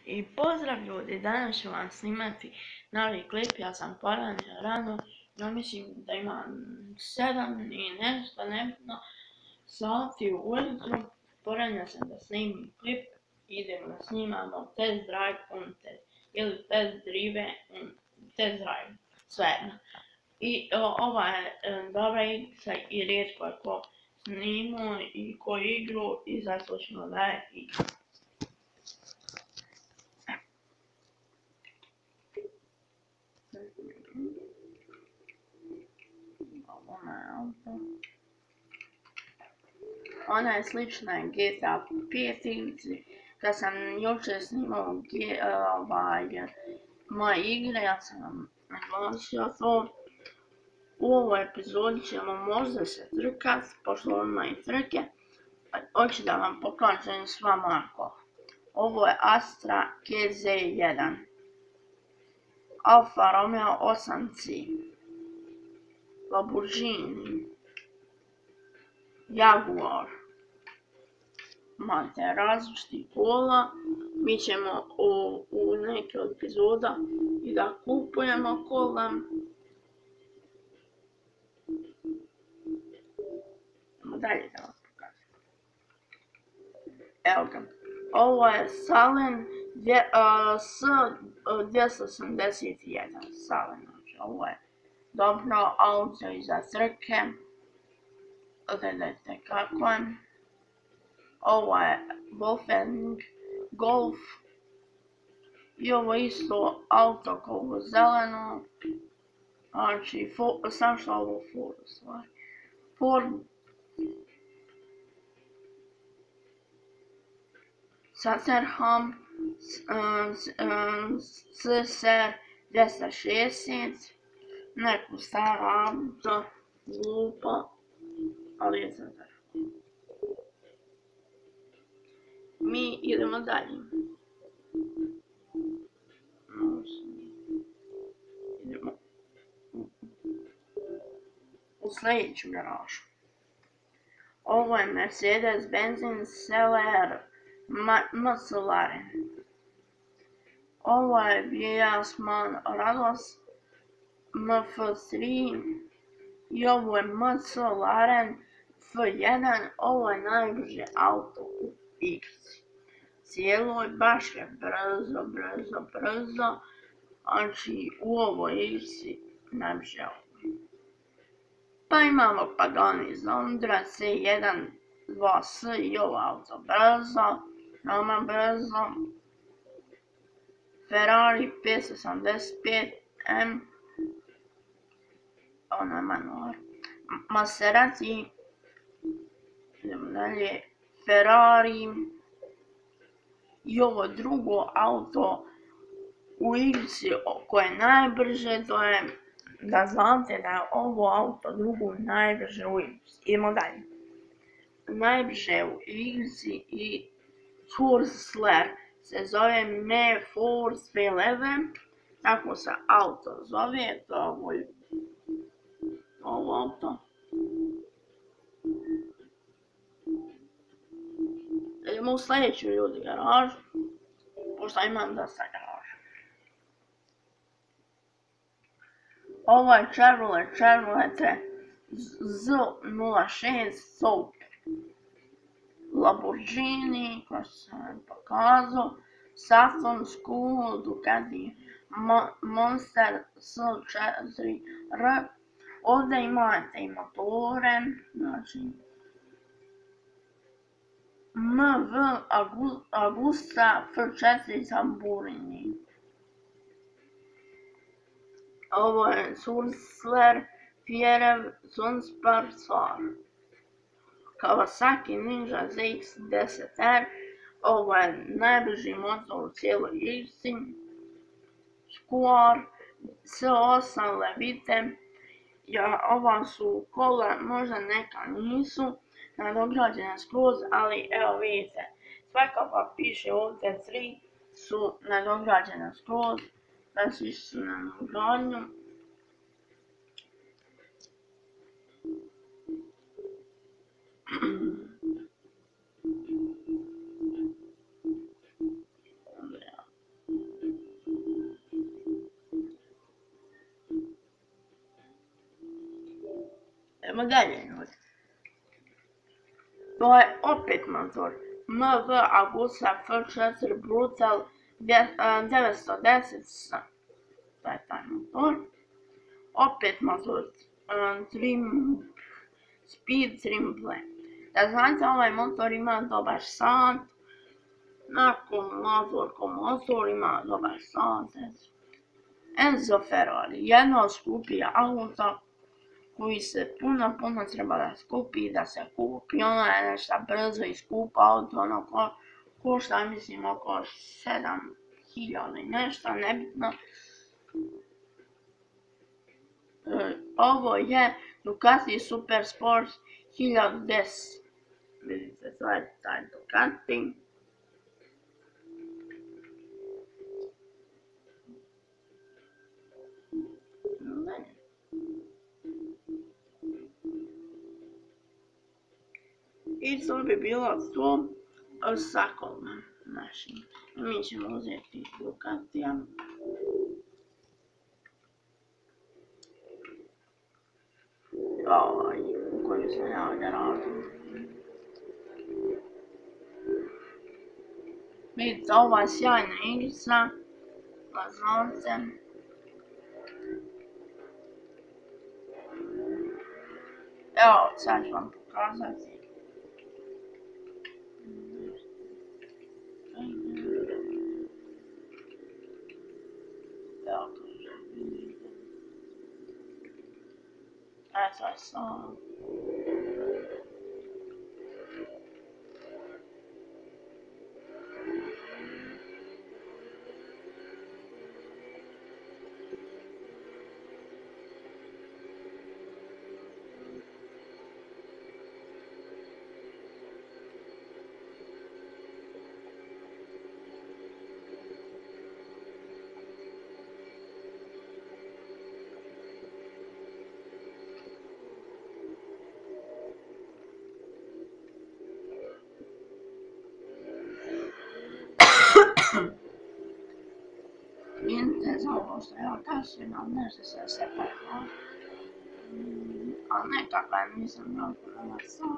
I pozdrav ljudi, danas ću vam snimati novi klip, ja sam poranio rano, ja mislim da ima 7 i nešto nebitno sati ujutro, poranio sam da snimim klip, idemo da snimamo test drive Unted ili test drive, svejedno. I ova je dobra igrica i rijetko je ko snimao i ko igru i zato ćemo da je igram. Ona je slična GTA 5 igrici. Kad sam jučer snimao moje igre, ja sam vam naglasio to. U ovoj epizodi ćemo možda se trkat, pošto ima i trke. Hoću da vam pokažem sva moja kola. Ovo je Astra KZ1, Alfa Romeo 8C, Lamborghini, Jaguar. Imate različitih kola. Mi ćemo u neke od epizoda i da kupujemo kola. Dalje da vam pokažem. Evo ga. Ovo je Salen S281. Salen, znači ovo je dobro auto i za trke. Gledajte kako je. Ovo je Wolfgang Golf. I ovo isto auto kao ovo zeleno. Znači, sam što ovo Ford u stvari. Ford Caterham CSR 260. Neku staro auto, glupo, ali je Caterham. Mi idemo dalje. Idemo u sljedeću garažu. Ovo je Mercedes-Benz CLR McLaren. Ovo je Viasman Rados MF3 i ovo je McLaren F1. Ovo je najbrže auto u igrici. Cijeloj baš je brzo. Znači u ovoj igrici najbrže auto. Pa imamo Pagani Zondra C1 2S i ovo auto brzo, veoma brzo. Ferrari 585M, ono je manual. Maserati, idemo dalje, Ferrari i ovo drugo auto u igrici koje je najbrže, to je da znate da je ovo auto drugo najbrže u igrici. Idemo dalje. Najbrže u igrici i Chrysler se zove Me Force 11, tako se auto zove, to je ovo auto. Idemo u sljedeću ljudi garažu, pošto imam dosta garaža. Ovo je Chevrolet Z06 Soap. Lamborghini, kao što sam vam pokazao, Saturn School, Ducati Monster S4R. Ovdje imate i motore, znači MV Agusta F4 Tamburini. Ovo je Chrysler Fierev Sunspar. Kawasaki Ninja ZX-10R. Ovo je najbrži motor u cijeloj igrici. Square S8 Levite. Ova su kola, možda neka nisu nadograđena skroz, ali evo vidite, svaka pa piše ovdje 3 su nadograđena skroz, znači su na nadogradnju. Idemo dalje, ljudi. To je opet motor. MV Agusta F4 Brutal 910. To je taj motor. Opet motor Speed Trim Blend. Da znate, ovaj motor ima dobar sound. Akumulator ima dobar sound. Enzo Ferrari, jedno od skupih auta koji se puno treba da skupi, da se kupi. Ono je nešto brzo i skupo auto, ono košta mislim oko 7.000 i nešto, nebitno. Ovo je Ducati Super Sport 1010. Vidite, to je taj Ducati. I to bi bilo to sa kolom našim. Mi ćemo uzeti Ducatija. U koju sam ja ovdje radim. Vidite, ova je sjajna igrica. Znate. Evo, sad ću vam pokazati. Evo to što vidite. Eto je sad. Vidite, za ovo što ja kažem, ali nešto se prekla. Ali nekakva nisam jako dobar sad.